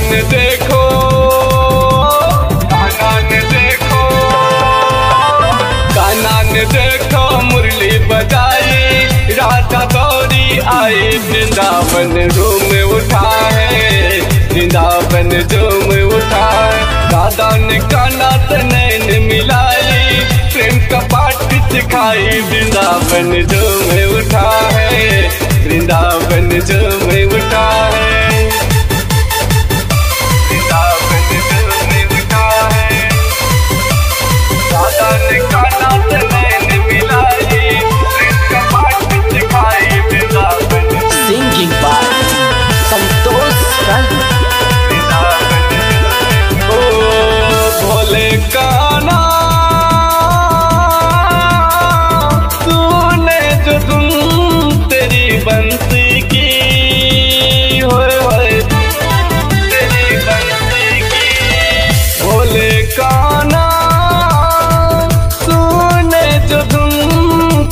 कानन देखो, कानन देखो, कानन देखो मुरली बजाई, राधा गौरी आई वृंदावन झूम उठा है, वृंदावन झूम उठा है। राधा ने कान्हा से नैन मिलाई, प्रेम का पाठ सिखाई, वृंदावन झूम उठा है, वृंदावन झूम उठा है। Singing by संतोष भोले कान्हा तूने जो धुन तेरी बंसी की, होए होए तेरी बंसी की। भोले कान्हा तूने जो धुन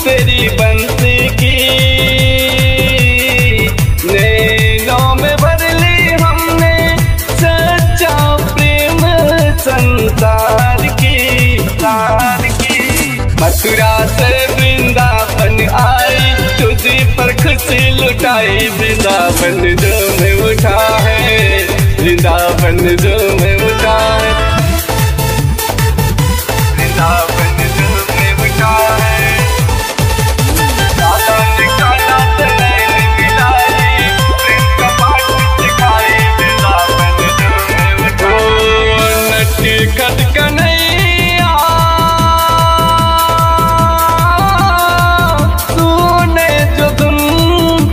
तेरी बंसी की, नैनों में भर ली हमने सच्चा प्रेम संसार की, मथुरा से वृंदावन आई, तुझी पर खुशी लुटाई, वृंदावन झूम उठा है, वृंदावन झूम उठा है, वृंदावन झूम उठा है। खट कन्हैया तूने जो धुन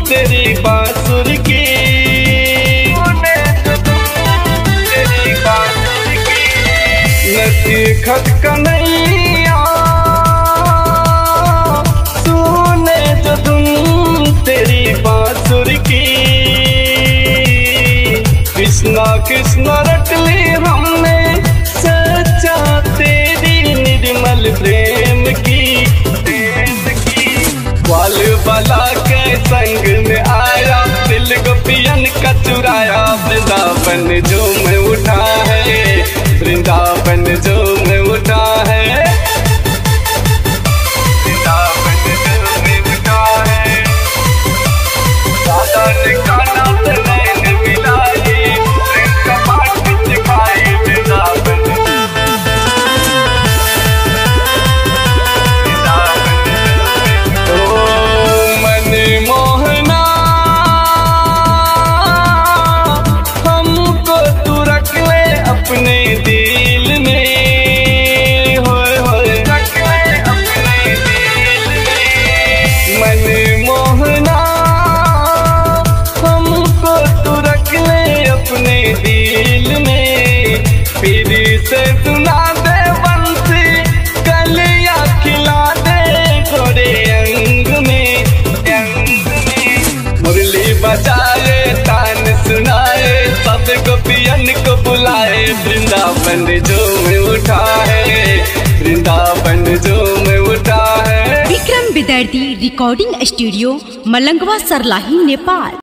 तेरी बांसुर की, तूने जो धुन तेरी बांसुर की। नटी खट कन्हैया तूने जो धुन तेरी बांसुर की, कृष्णा कृष्णा रट ली हमने सच्चा तेरी निर्मल प्रेम की, ग्वाल बाला के संग में आया, दिल गोपियन का चुराया, वृंदावन झूम उठा है, वृंदावन झूम उठा है, वृंदावन झूम उठा है। राधा ने कान्हा से नैन मिलाई, प्रेम का पाठ सिखाई, वृंदावन मोहना हमको तू रख ले अपने दिल में, होए होए रख ले अपने दिल में। मन मोहना हमको तू रख ले अपने दिल में, फिर से सुना दे बंसी, कलियां खिला दे गोरे अंग में, मुरली बजाए तान सुनाए, सब गोपियन को बुलाए, वृंदावन झूम उठा है, वृंदावन झूम उठा है। विक्रम विद्यार्थी रिकॉर्डिंग स्टूडियो मलंगवा सरलाही नेपाल।